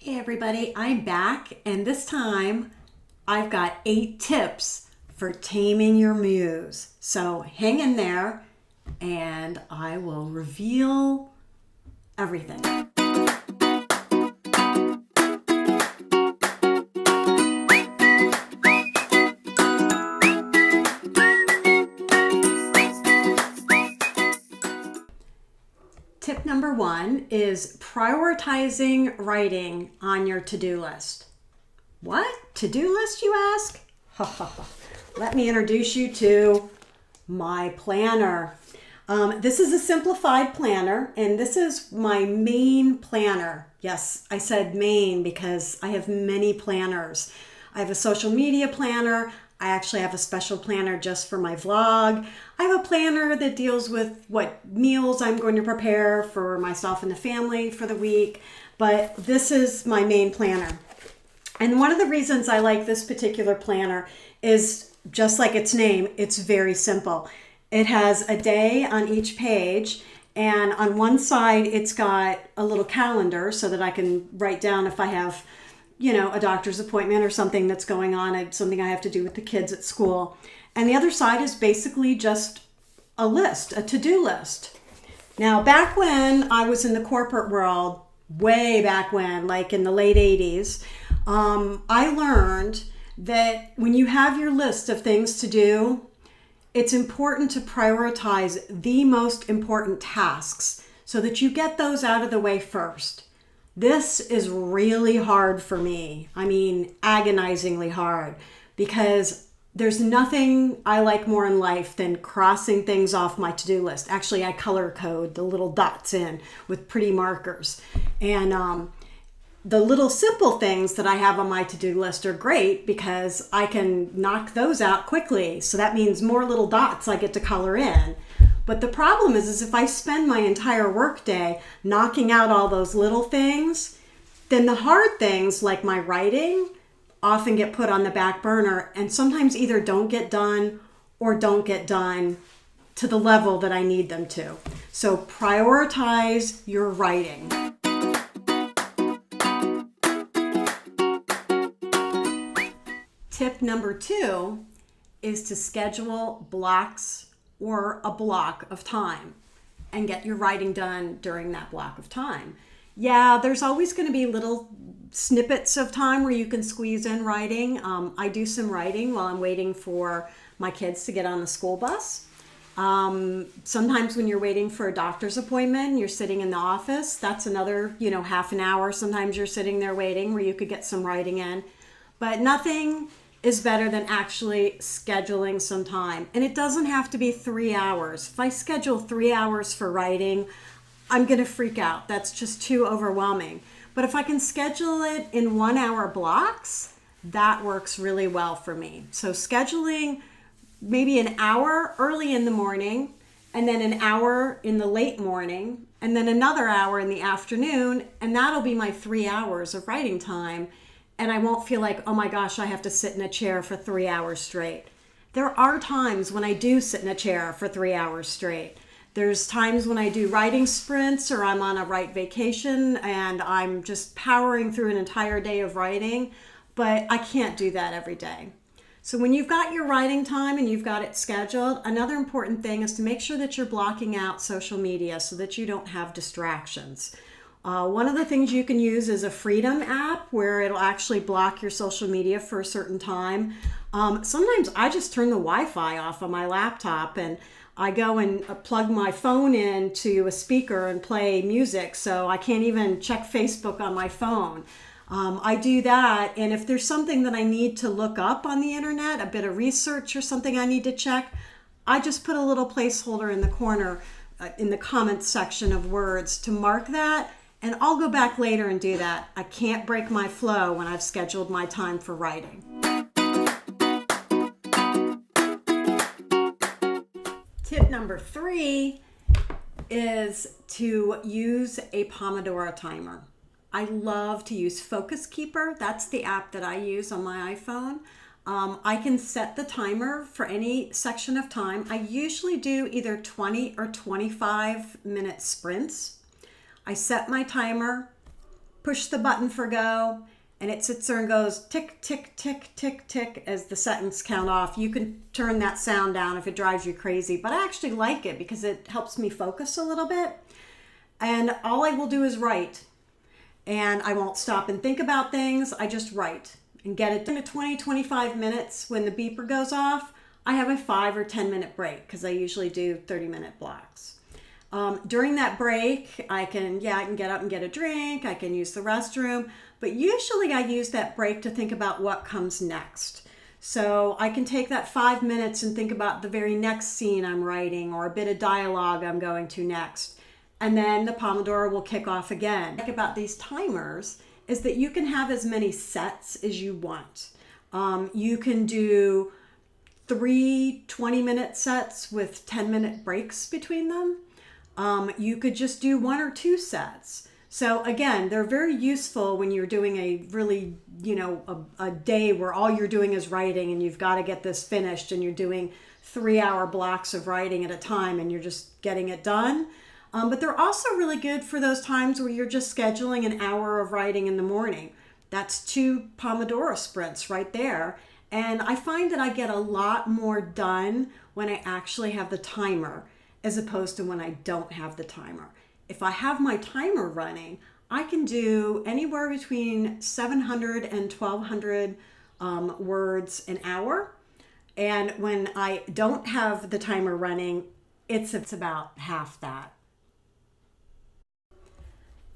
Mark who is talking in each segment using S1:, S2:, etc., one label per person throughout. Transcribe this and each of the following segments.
S1: Hey everybody, I'm back, and this time I've got 8 tips for taming your muse. So hang in there and I will reveal everything. Tip number 1 is prioritizing writing on your to-do list. What? To-do list, you ask? Let me introduce you to my planner. This is a simplified planner, and this is my main planner. Yes, I said main because I have many planners. I have a social media planner. I actually have a special planner just for my vlog. I have a planner that deals with what meals I'm going to prepare for myself and the family for the week, but this is my main planner. And one of the reasons I like this particular planner is just like its name, it's very simple. It has a day on each page, and on one side it's got a little calendar so that I can write down if I have a doctor's appointment or something that's going on, something I have to do with the kids at school. And the other side is basically just a list, a to-do list. Now, back when I was in the corporate world, way back when, like in the late 80s, I learned that when you have your list of things to do, it's important to prioritize the most important tasks so that you get those out of the way first. This is really hard for me. I mean, agonizingly hard, because there's nothing I like more in life than crossing things off my to-do list. Actually, I color code the little dots in with pretty markers. And the little simple things that I have on my to-do list are great because I can knock those out quickly. So that means more little dots I get to color in. But the problem is if I spend my entire workday knocking out all those little things, then the hard things like my writing often get put on the back burner and sometimes either don't get done or don't get done to the level that I need them to. So prioritize your writing. Tip number 2 is to schedule blocks or a block of time and get your writing done during that block of time. Yeah, there's always going to be little snippets of time where you can squeeze in writing. I do some writing while I'm waiting for my kids to get on the school bus. Sometimes when you're waiting for a doctor's appointment, you're sitting in the office, that's another, half an hour. Sometimes you're sitting there waiting where you could get some writing in. But nothing is better than actually scheduling some time. And it doesn't have to be 3 hours. If I schedule 3 hours for writing, I'm gonna freak out. That's just too overwhelming. But if I can schedule it in 1 hour blocks, that works really well for me. So scheduling maybe an hour early in the morning, and then an hour in the late morning, and then another hour in the afternoon, and that'll be my 3 hours of writing time. And I won't feel like, oh my gosh, I have to sit in a chair for 3 hours straight. There are times when I do sit in a chair for 3 hours straight. There's times when I do writing sprints or I'm on a write vacation and I'm just powering through an entire day of writing, but I can't do that every day. So when you've got your writing time and you've got it scheduled, another important thing is to make sure that you're blocking out social media so that you don't have distractions. One of the things you can use is a Freedom app where it'll actually block your social media for a certain time. Sometimes I just turn the Wi-Fi off on my laptop and I go and plug my phone into a speaker and play music, so I can't even check Facebook on my phone. I do that, and if there's something that I need to look up on the internet, a bit of research or something I need to check, I just put a little placeholder in the corner in the comments section of words to mark that. And I'll go back later and do that. I can't break my flow when I've scheduled my time for writing. Tip number 3 is to use a Pomodoro timer. I love to use Focus Keeper. That's the app that I use on my iPhone. I can set the timer for any section of time. I usually do either 20 or 25 minute sprints. I set my timer push the button for go, and it sits there and goes tick, tick, tick, tick, tick as the seconds count off. You can turn that sound down if it drives you crazy, but I actually like it because it helps me focus a little bit. And all I will do is write. And I won't stop and think about things. I just write and get it done. 20-25 minutes when the beeper goes off, I have a 5 or 10 minute break because I usually do 30-minute blocks. During that break, I can get up and get a drink. I can use the restroom, but usually I use that break to think about what comes next. So I can take that 5 minutes and think about the very next scene I'm writing or a bit of dialogue I'm going to next. And then the Pomodoro will kick off again. What I like about these timers is that you can have as many sets as you want. You can do 3 20-minute sets with 10-minute breaks between them. You could just do 1 or 2 sets. So again, they're very useful when you're doing a really, a day where all you're doing is writing and you've got to get this finished and you're doing 3-hour blocks of writing at a time and you're just getting it done. But they're also really good for those times where you're just scheduling an hour of writing in the morning. That's 2 Pomodoro sprints right there. And I find that I get a lot more done when I actually have the timer as opposed to when I don't have the timer. If I have my timer running, I can do anywhere between 700 and 1,200 words an hour. And when I don't have the timer running, it's about half that.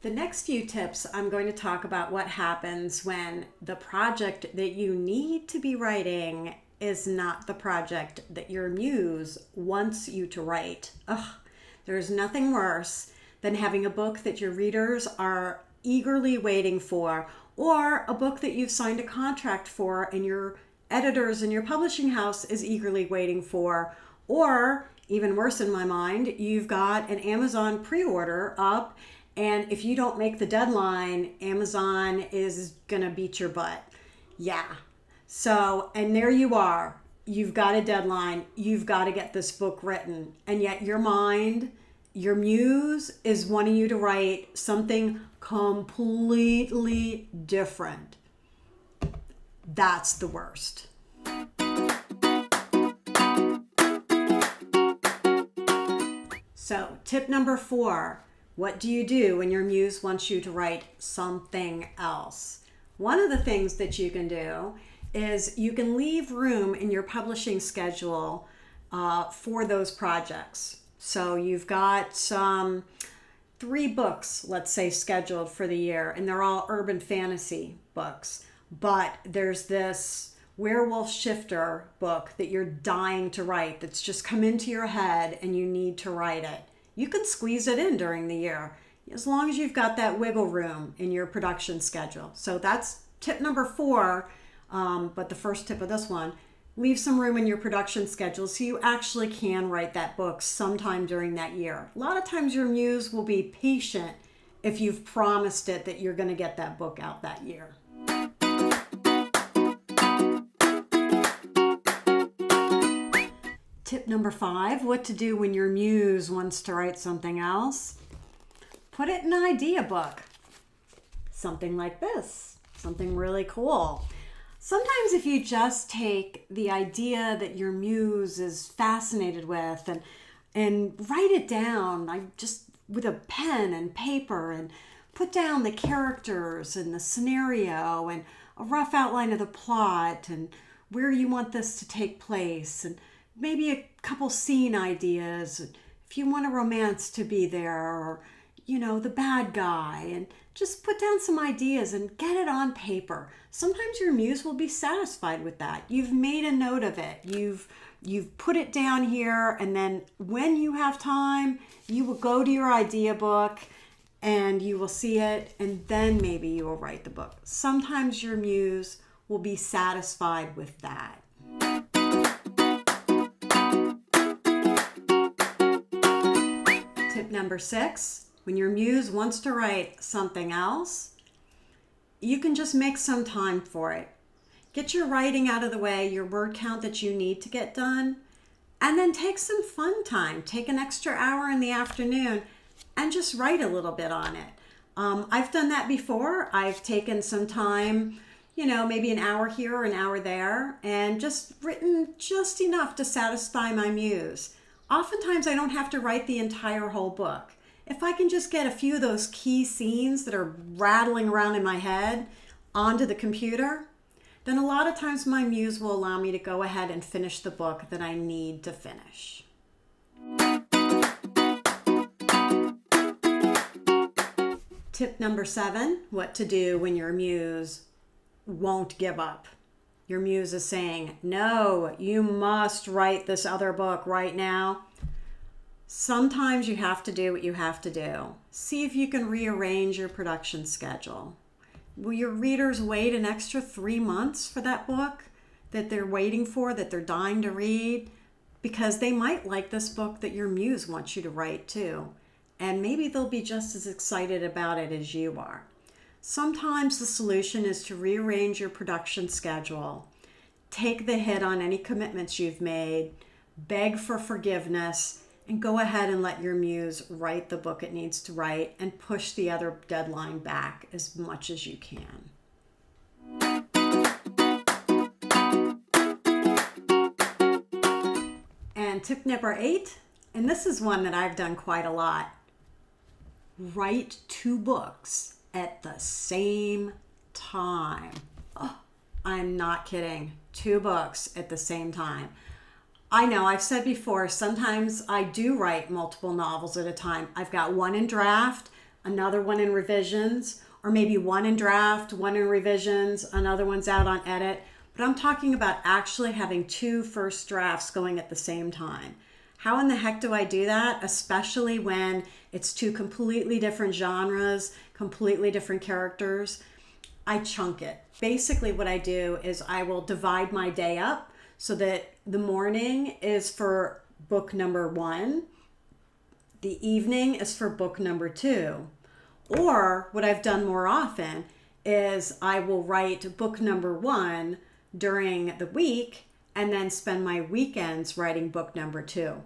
S1: The next few tips, I'm going to talk about what happens when the project that you need to be writing is not the project that your muse wants you to write. There's nothing worse than having a book that your readers are eagerly waiting for, or a book that you've signed a contract for and your editors and your publishing house is eagerly waiting for, or even worse in my mind, you've got an Amazon pre-order up, and if you don't make the deadline, Amazon is gonna beat your butt. Yeah. So, and there you are. You've got a deadline. You've got to get this book written. And yet your mind, your muse is wanting you to write something completely different. That's the worst. So, tip number 4. What do you do when your muse wants you to write something else? One of the things that you can do is you can leave room in your publishing schedule for those projects. So you've got 3 books, let's say, scheduled for the year, and they're all urban fantasy books. But there's this werewolf shifter book that you're dying to write that's just come into your head and you need to write it. You can squeeze it in during the year as long as you've got that wiggle room in your production schedule. So that's tip number 4, but the first tip of this one, leave some room in your production schedule so you actually can write that book sometime during that year. A lot of times your muse will be patient if you've promised it that you're going to get that book out that year. Tip number 5, what to do when your muse wants to write something else. Put it in an idea book. Something like this, something really cool. Sometimes if you just take the idea that your muse is fascinated with and write it down, just with a pen and paper, and put down the characters and the scenario and a rough outline of the plot and where you want this to take place, and maybe a couple scene ideas, if you want a romance to be there, or the bad guy, and just put down some ideas and get it on paper. Sometimes your muse will be satisfied with that. You've made a note of it. You've put it down here, and then when you have time, you will go to your idea book and you will see it, and then maybe you will write the book. Sometimes your muse will be satisfied with that. Tip number 6. When your muse wants to write something else, you can just make some time for it. Get your writing out of the way, your word count that you need to get done, and then take some fun time. Take an extra hour in the afternoon and just write a little bit on it. I've done that before. I've taken some time, maybe an hour here or an hour there, and just written just enough to satisfy my muse. Oftentimes, I don't have to write the entire whole book. If I can just get a few of those key scenes that are rattling around in my head onto the computer, then a lot of times my muse will allow me to go ahead and finish the book that I need to finish. Tip number 7, what to do when your muse won't give up. Your muse is saying, no, you must write this other book right now. Sometimes you have to do what you have to do. See if you can rearrange your production schedule. Will your readers wait an extra 3 months for that book that they're waiting for, that they're dying to read? Because they might like this book that your muse wants you to write too. And maybe they'll be just as excited about it as you are. Sometimes the solution is to rearrange your production schedule, take the hit on any commitments you've made, beg for forgiveness, and go ahead and let your muse write the book it needs to write and push the other deadline back as much as you can. And tip number 8, and this is one that I've done quite a lot. Write 2 books at the same time. Oh, I'm not kidding. 2 books at the same time. I know I've said before, sometimes I do write multiple novels at a time. I've got one in draft, another one in revisions, or maybe one in draft, one in revisions, another one's out on edit. But I'm talking about actually having 2 first drafts going at the same time. How in the heck do I do that? Especially when it's 2 completely different genres, completely different characters. I chunk it. Basically what I do is I will divide my day up so that the morning is for book number 1, the evening is for book number 2. Or what I've done more often is I will write book number 1 during the week and then spend my weekends writing book number 2.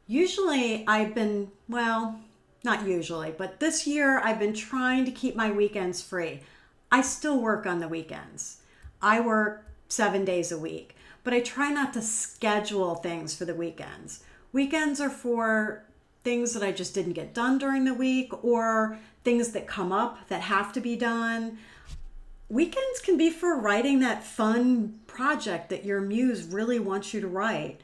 S1: Usually I've been, well, not usually, but this year I've been trying to keep my weekends free. I still work on the weekends. I work 7 days a week, but I try not to schedule things for the weekends. Weekends are for things that I just didn't get done during the week or things that come up that have to be done. Weekends can be for writing that fun project that your muse really wants you to write.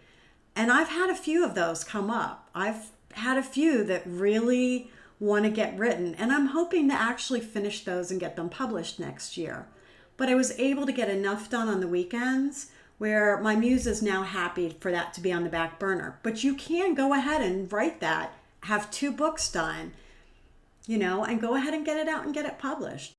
S1: And I've had a few of those come up. I've had a few that really want to get written, and I'm hoping to actually finish those and get them published next year. But I was able to get enough done on the weekends where my muse is now happy for that to be on the back burner. But you can go ahead and write that, have 2 books done, and go ahead and get it out and get it published.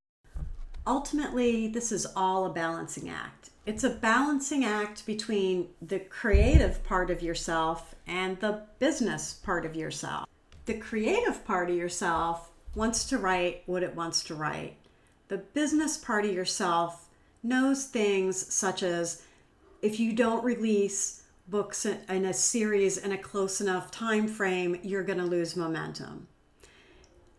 S1: Ultimately, this is all a balancing act. It's a balancing act between the creative part of yourself and the business part of yourself. The creative part of yourself wants to write what it wants to write. The business part of yourself knows things such as if you don't release books in a series in a close enough time frame, you're going to lose momentum.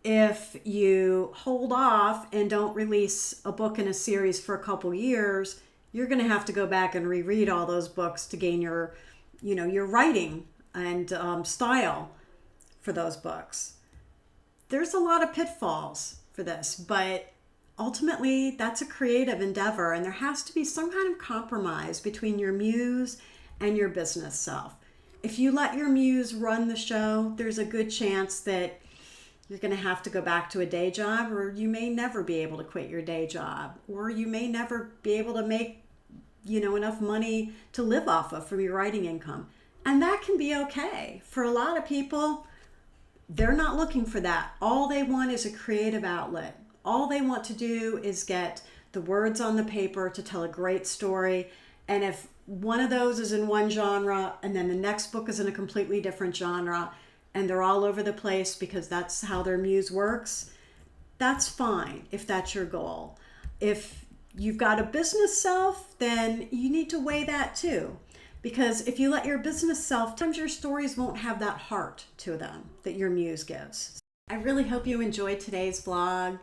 S1: If you hold off and don't release a book in a series for a couple years, you're going to have to go back and reread all those books to gain your writing and style for those books. There's a lot of pitfalls for this, but ultimately that's a creative endeavor, and there has to be some kind of compromise between your muse and your business self. If you let your muse run the show, there's a good chance that you're going to have to go back to a day job, or you may never be able to quit your day job, or you may never be able to make enough money to live off of from your writing income. And that can be okay. For a lot of people, they're not looking for that. All they want is a creative outlet. All they want to do is get the words on the paper to tell a great story. And if one of those is in one genre and then the next book is in a completely different genre and they're all over the place because that's how their muse works, that's fine if that's your goal. If you've got a business self, then you need to weigh that too. Because if you let your business self, sometimes your stories won't have that heart to them that your muse gives. I really hope you enjoyed today's vlog.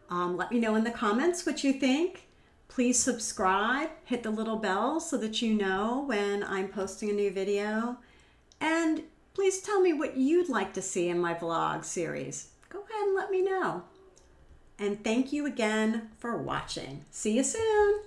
S1: Let me know in the comments what you think. Please subscribe, hit the little bell so that you know when I'm posting a new video. And please tell me what you'd like to see in my vlog series. Go ahead and let me know. And thank you again for watching. See you soon.